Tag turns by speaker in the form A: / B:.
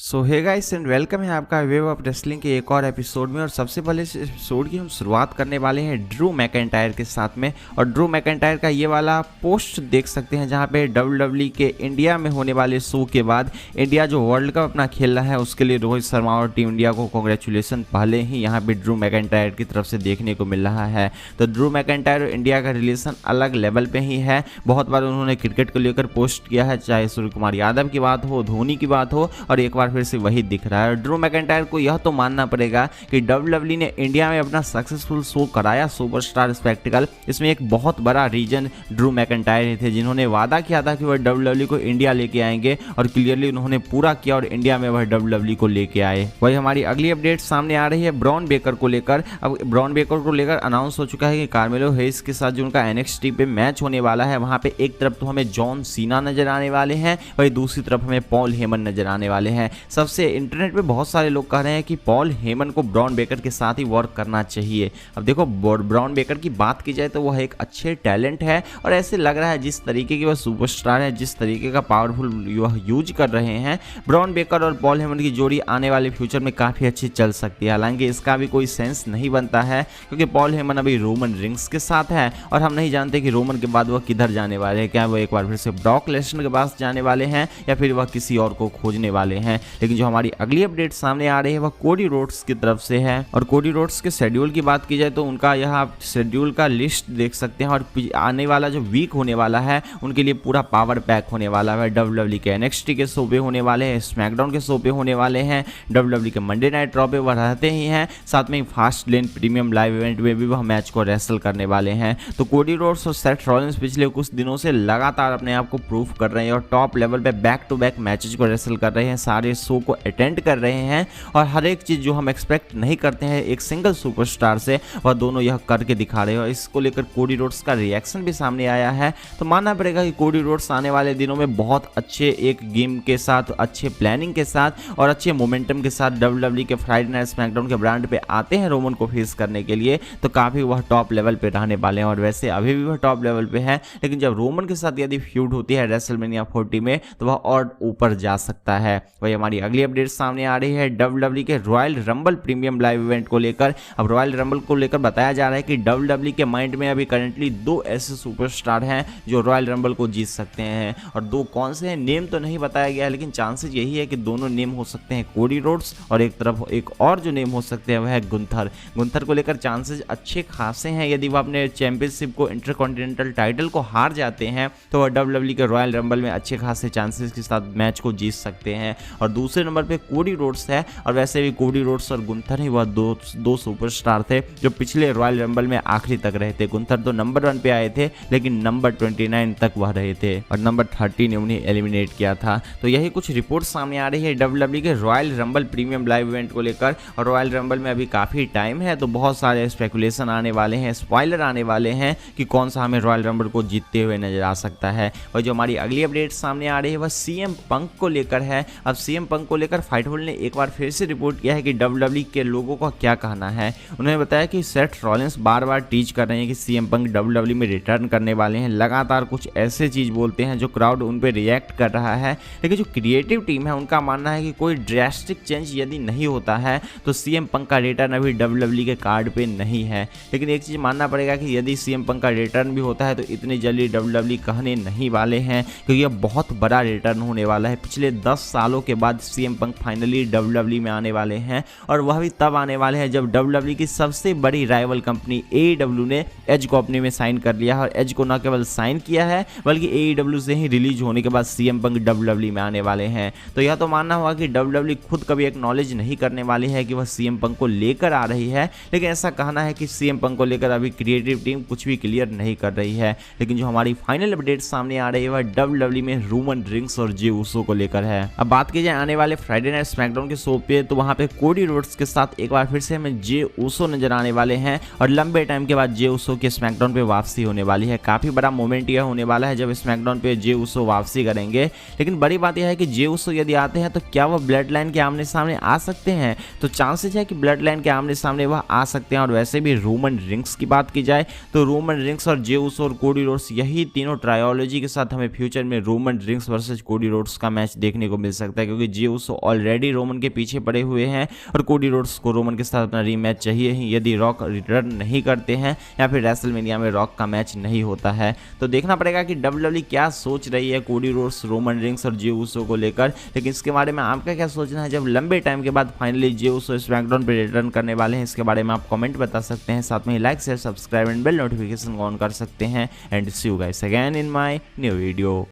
A: So hey guys and welcome है आपका wave of wrestling के एक और एपिसोड में। और सबसे पहले इस एपिसोड की हम शुरुआत करने वाले हैं ड्रू मैकिंटायर के साथ में। और ड्रू मैकिंटायर का ये वाला पोस्ट देख सकते हैं जहां पे WWE के इंडिया में होने वाले शो के बाद इंडिया जो वर्ल्ड कप अपना खेल रहा है उसके लिए रोहित शर्मा और टीम इंडिया को कॉन्ग्रेचुलेसन पहले ही यहाँ पे ड्रू मैकिंटायर की तरफ से देखने को मिल रहा है। तो ड्रू मैकिंटायर और इंडिया का रिलेशन अलग लेवल पे ही है। बहुत बार उन्होंने क्रिकेट को लेकर पोस्ट किया है, चाहे सूर्य कुमार यादव की बात हो, धोनी की बात हो, और एक बार फिर से वही दिख रहा है। ड्रू मैकिंटायर को यह तो मानना पड़ेगा कि WWE ने इंडिया में अपना सक्सेसफुल शो कराया, सुपरस्टार स्पेक्टिकल। इसमें एक बहुत बड़ा रीजन ड्रू मैकिंटायर ही थे, जिन्होंने वादा किया था कि वह WWE को इंडिया लेके आएंगे और क्लियरली उन्होंने पूरा किया और इंडिया में वह WWE को लेके आए। वही हमारी अगली अपडेट सामने आ रही है ब्रॉन बेकर को लेकर। अब ब्रॉन बेकर को लेकर अनाउंस हो चुका है कि कार्मेलो हेइस के साथ जो उनका NXT पे मैच होने वाला है, वहां पे एक तरफ तो हमें जॉन सीना नजर आने वाले हैं, वही दूसरी तरफ हमें पॉल हेमन नजर आने वाले हैं। सबसे इंटरनेट पे बहुत सारे लोग कह रहे हैं कि पॉल हेमन को ब्रॉन बेकर के साथ ही वर्क करना चाहिए। अब देखो, ब्रॉन बेकर की बात की जाए तो वह एक अच्छे टैलेंट है और ऐसे लग रहा है जिस तरीके की वह सुपरस्टार है, जिस तरीके का पावरफुल वह यूज कर रहे हैं, ब्रॉन बेकर और पॉल हेमन की जोड़ी आने वाले फ्यूचर में काफ़ी अच्छी चल सकती है। हालांकि इसका भी कोई सेंस नहीं बनता है क्योंकि पॉल हेमन अभी रोमन रिंग्स के साथ है और हम नहीं जानते कि रोमन के बाद वह किधर जाने वाले हैं। क्या वह एक बार फिर से ब्रॉक लेसनर के पास जाने वाले हैं या फिर वह किसी और को खोजने वाले हैं। लेकिन जो हमारी अगली अपडेट सामने आ रही है वह कोडी रोड्स की तरफ से है। और कोडी रोड्स के शेड्यूल की बात की जाए तो उनका यह आप शेड्यूल का लिस्ट देख सकते हैं। और आने वाला जो वीक होने वाला है उनके लिए पूरा पावर पैक होने वाला है। WWE के NXT के शो पे होने वाले हैं, स्मैकडाउन के शो पे होने वाले हैं, WWE के मंडे नाइट रॉ पे वह रहते ही हैं, साथ में fast lane premium live event में भी वह मैच को रेसल करने वाले हैं। तो कोडी रोड्स और सेथ रॉलिंस पिछले कुछ दिनों से लगातार अपने आप को प्रूव कर रहे हैं और टॉप लेवल पे बैक टू बैक मैचेस को रेसल कर रहे हैं, सारे शो को अटेंड कर रहे हैं और हर एक चीज जो हम एक्सपेक्ट नहीं करते हैं एक सिंगल सुपरस्टार से, वह दोनों यह करके दिखा रहे हैं। और इसको लेकर कोडी रोड्स का रिएक्शन भी सामने आया है। तो मानना पड़ेगा कि कोडी रोड्स आने वाले दिनों में बहुत अच्छे एक गेम के साथ, अच्छे प्लानिंग के साथ और अच्छे मोमेंटम के साथ WWE के फ्राइडे नाइट स्मैकडाउन के ब्रांड पे आते हैं रोमन को फेस करने के लिए। तो काफी वह टॉप लेवल पे रहने वाले हैं और वैसे अभी भी वह टॉप लेवल पे है, लेकिन जब रोमन के साथ यदि फ्यूड होती है रेसलमेनिया 40 में तो वह और ऊपर जा सकता है। वही हमारी अगली अपडेट सामने आ रही है WWE के royal rumble premium live event को लेकर। अब रॉयल रंबल को लेकर बताया जा रहा है कि WWE के माइंड में अभी करंटली दो ऐसे सुपरस्टार हैं जो रॉयल रंबल को जीत सकते हैं। और दो कौन से हैं नेम तो नहीं बताया गया है, लेकिन चांसेस यही है कि दोनों नेम हो सकते हैं कोडी रोड्स और एक तरफ एक और जो नेम हो सकते हैं वह है गुंथर। गुंथर को लेकर चांसेस अच्छे खासे हैं। यदि वह अपने चैंपियनशिप को, इंटरकॉन्टिनेंटल टाइटल को हार जाते हैं तो वह WWE के रॉयल रंबल में अच्छे खासे चांसेस के साथ मैच को जीत सकते हैं। और दूसरे नंबर पे कोडी रोड्स है और वैसे भी कोडी रोड्स और गुंथर ही वह दो सुपरस्टार थे जो पिछले रॉयल रंबल में आखिरी तक रहे थे। गुंथर तो नंबर 1 पे आए थे लेकिन नंबर 29 तक वह रहे थे और नंबर 30 ने उन्हें एलिमिनेट किया था। तो यही कुछ रिपोर्ट सामने आ रही है WWE के royal rumble premium live event को लेकर। और रॉयल रंबल में अभी काफी टाइम है तो बहुत सारे स्पेकुलेशन आने वाले हैं, स्पॉइलर आने वाले हैं कि कौन सा हमें रॉयल रंबल को जीतते हुए नजर आ सकता है। और जो हमारी अगली अपडेट सामने आ रही है वह CM पंक को लेकर है। अब CM पंक को लेकर फाइटफुल ने एक बार फिर से रिपोर्ट किया है कि WWE के लोगों का क्या कहना है। उन्होंने बताया कि सेथ रॉलिंस बार बार टीच कर रहे हैं कि CM पंक WWE में रिटर्न करने वाले हैं। लगातार कुछ ऐसे चीज बोलते हैं जो क्राउड उन पे रिएक्ट कर रहा है, लेकिन जो क्रिएटिव टीम है उनका मानना है कि कोई ड्रास्टिक चेंज यदि नहीं होता है तो CM पंक का रिटर्न अभी WWE के कार्ड पे नहीं है। लेकिन एक चीज मानना पड़ेगा कि यदि CM पंक का रिटर्न भी होता है तो इतनी जल्दी WWE कहने नहीं वाले हैं क्योंकि यह बहुत बड़ा रिटर्न होने वाला है। पिछले 10 सालों के बाद CM पंक फाइनली WWE में आने वाले हैं और वह भी तब आने वाले हैं जब WWE की सबसे बड़ी राइवल कंपनी AEW ने एज को अपने में साइन कर लिया है। और एज को न केवल साइन किया है बल्कि AEW से ही रिलीज होने के बाद CM पंक WWE में आने वाले हैं। तो यह तो मानना होगा कि WWE खुद कभी एक्नॉलेज नहीं करने वाली है कि वह CM पंक को लेकर आ रही है, लेकिन ऐसा कहना है कि CM पंक को लेकर अभी क्रिएटिव टीम कुछ भी क्लियर नहीं कर रही है। लेकिन जो हमारी फाइनल अपडेट सामने आ रही है वह WWE में रोमन रिंग्स और जे उसो को लेकर है। अब बात की जाए आने वाले फ्राइडे नाइट स्मैकडाउन के शो पे तो वहां पे कोडी रोड्स के साथ एक बार फिर से हमें जे उसो नजर आने वाले हैं और लंबे टाइम के बाद जे उसो के स्मैकडाउन पे वापसी होने वाली है। काफी बड़ा मोमेंट यह होने वाला है जब स्मैकडाउन पे जे उसो वापसी करेंगे। लेकिन बड़ी बात यह है कि जे उसो यदि आते हैं तो क्या वह ब्लड लाइन के आमने सामने आ सकते हैं? तो चांसेस है कि ब्लड लाइन के आमने सामने वह आ सकते हैं। और वैसे भी रोमन रिंग्स की बात की जाए तो रोमन रिंग्स और जे उसो और कोडी रोड्स यही तीनों ट्रायोलॉजी के साथ हमें फ्यूचर में Roman rings versus Cody Rhodes का मैच देखने को मिल सकता है, क्योंकि जे जे उसो ऑलरेडी रोमन के पीछे पड़े हुए हैं और कोडी रोड्स को रोमन के साथ अपना रीमैच चाहिए ही यदि रॉक रिटर्न नहीं करते हैं या फिर रेसलमेनिया में रॉक का मैच नहीं होता है। तो देखना पड़ेगा कि WWE क्या सोच रही है कोडी रोड्स, रोमन रिंग्स और जे उसो को लेकर। लेकिन इसके बारे में आपका क्या सोचना है जब लंबे टाइम के बाद फाइनली जे उसो स्मैकडाउन पे रिटर्न करने वाले हैं, इसके बारे में आप कमेंट बता सकते हैं। साथ में ही like share subscribe and bell notification on कर सकते हैं। And see you guys again in my new video.